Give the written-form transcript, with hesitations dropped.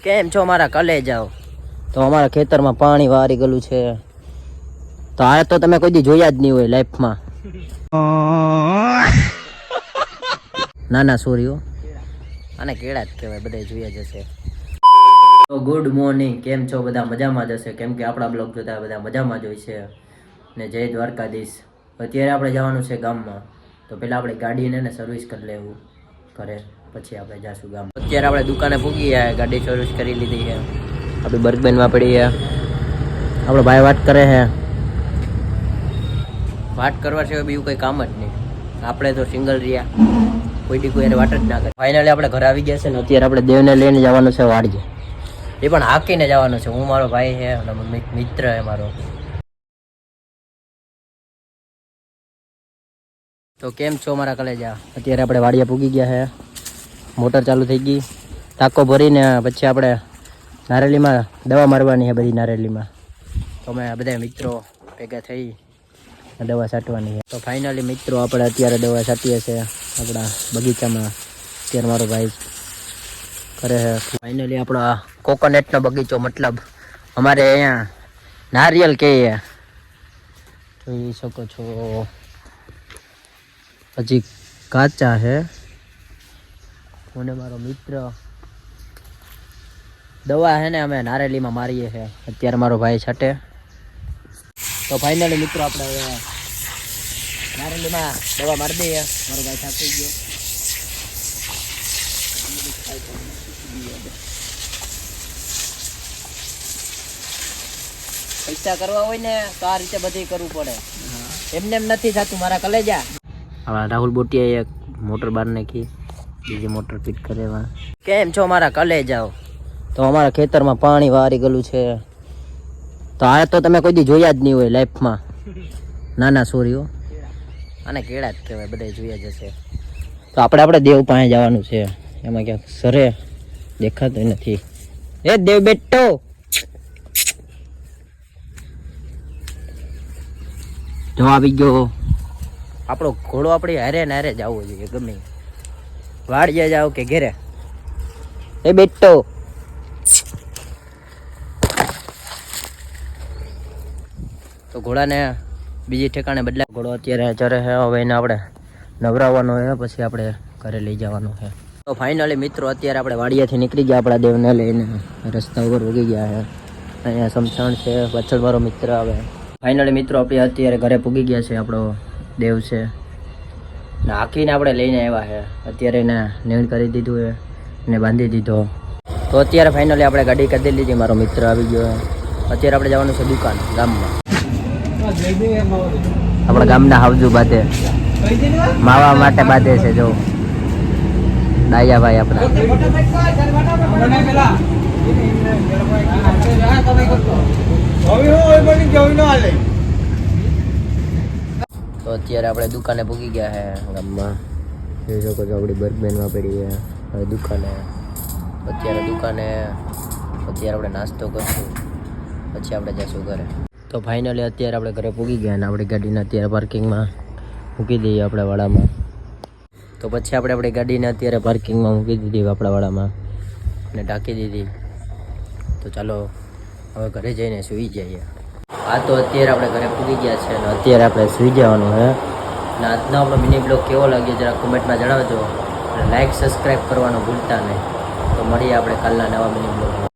કેમ છો મારા કલેજાઓ? તો અમારા ખેતરમાં પાણી વારી ગયેલું છે. તો આ તો તમે કોઈ દી જોયા જ નહીં હોય લાઈફમાં. ના ના સોરી હો, આને કેળા જ કહેવાય, બધા જોયા જશે. તો ગુડ મોર્નિંગ, કેમ છો બધા? મજામાં જ હશે, કેમ કે આપણા બ્લોગ જોતા બધા મજામાં જ હોય છે. ને જય દ્વારકાધીશ. અત્યારે આપણે જવાનું છે ગામમાં, તો પહેલાં આપણે ગાડીને સર્વિસ કરી લેવું ઘરે, પછી આપણે જાશું ગામ. અત્યારે આપણે દુકાને પૂગી ગયા, ગાડી સર્વિસ કરી લીધી છે. આપણી બર્ગબેનમાં પડી છે, આપણો ભાઈ વાત કરે છે. વાત કરવા સિવાય બીજું કંઈ કામ જ નહીં. આપણે તો સિંગલ રહ્યા, કોઈ દી કોઈ વાત જ ના કરે. ફાઇનલી આપણે ઘરે આવી ગયા છે ને અત્યારે આપણે દેવને લઈને જવાનું છે વાડીએ. એ પણ હાકીને જવાનું છે. હું, મારો ભાઈ છે અને મિત્ર છે મારો. તો કેમ છો મારા કલેજા? અત્યારે આપણે વાડીએ પૂગી ગયા છે, મોટર ચાલુ થઈ ગઈ, ટાંકો ભરીને પછી આપણે નારેલીમાં દવા મારવાની છે, બધી નારેલીમાં. તો અમે બધા મિત્રો ભેગા થઈ દવા છાંટવાની છે. તો ફાઇનલી મિત્રો આપણે અત્યારે દવા છાંટીએ છીએ આપણા બગીચામાં. અત્યારે મારો ભાઈ કરે છે. ફાઇનલી આપણો કોકોનટનો બગીચો, મતલબ અમારે અહીંયા નારિયેલ કહીએ, જોઈ શકો છો. હજી કાચા છે. મને મારો મિત્ર દવા છે ને અમે નારેલીમાં મારીએ છીએ. અત્યારે મારો ભાઈ છાંટે. તો ફાઇનલી મિત્રો આપણે હવે નારેલીમાં દવા મારી દઈએ. મારો ભાઈ છાંટી ગયો. પૈસા કરવા હોય ને તો આ રીતે બધી કરવું પડે, એમને એમ નથી થતું મારા કલેજા. રાહુલ બોટિયાએ એક મોટર બહાર નાખી, બીજી મોટર ફિટ કરેવા. કેમ છો મારા કલેજાઓ? તો અમારા ખેતરમાં પાણી વારી ગયેલું છે. તો આ તો તમે કોઈ દી જોયા જ નહીં હોય લાઈફમાં. ના ના સોરી હો, આને કેળા જ કહેવાય, બધા જોયા જશે. તો આપણે દેવ પાસે જવાનું છે. એમાં ક્યાંક સરે દેખાતું નથી. એ દેવ બેટો, જો આવી ગયો આપણો ઘોડો. આપણી હારે ને હારે જ આવવો જોઈએ, ગમે વાડીએ જાવ કે ઘેરે. એ બેટો, તો ઘોડાને બીજી ઠેકાણે બદલા. ઘોડો અત્યારે ચરે છે, હવે એને આપણે નવરાવવાનો છે, પછી આપણે ઘરે લઈ જવાનો છે. તો ફાઇનલી મિત્રો અત્યારે આપણે વાડિયાથી નીકળી ગયા, આપણા દેવને લઈને રસ્તા ઉપર ઉગી ગયા છે. અહીંયા સમસાણ છે, પાછળ મારો મિત્ર આવે. ફાઇનલી મિત્રો આપણે અત્યારે ઘરે પૂગી ગયા છે. આપણો દેવ છે ને હાંકીને આપણે લઈને આવ્યા છે. અત્યારે એને નીણ કરી દીધું છે ને બાંધી દીધો. તો અત્યારે ફાઇનલી આપણે ગાડી કરી લીધી. મારો મિત્ર આવી ગયો. અત્યારે આપણે જવાનું છે દુકાન, ગામમાં. આપણા ગામના હાવજુ બાંધે, માવા માટે બાંધે છે. જો ડાયાભાઈ આપણા. તો અત્યારે આપણે દુકાને પૂગી ગયા છે ગામમાં. જોઈ શકો છો આપણી બર્ગબેનમાં પડી છે. હવે દુકાને અત્યારે આપણે નાસ્તો કરશું, પછી આપણે જઈશું ઘરે. તો ફાઇનલી અત્યારે આપણે ઘરે પૂગી ગયા અને આપણી ગાડીને અત્યારે પાર્કિંગમાં મૂકી દઈએ આપણા વાડામાં. તો પછી આપણે આપણી ગાડીને અત્યારે પાર્કિંગમાં મૂકી દીધી આપણા વાડામાં અને ઢાંકી દીધી. તો ચાલો હવે ઘરે જઈને સૂઈ જઈએ. આ તો અત્યારે આપણે ઘરે પૂગી ગયા છે અને અત્યારે આપણે સૂઈ જવાનું છે. અને આજનો આપણો મિની બ્લોગ કેવો લાગ્યો જરા કોમેન્ટમાં જણાવજો અને લાઈક સબસ્ક્રાઈબ કરવાનું ભૂલતા નહીં. તો મળીએ આપણે કાલના નવા મિની બ્લોગ.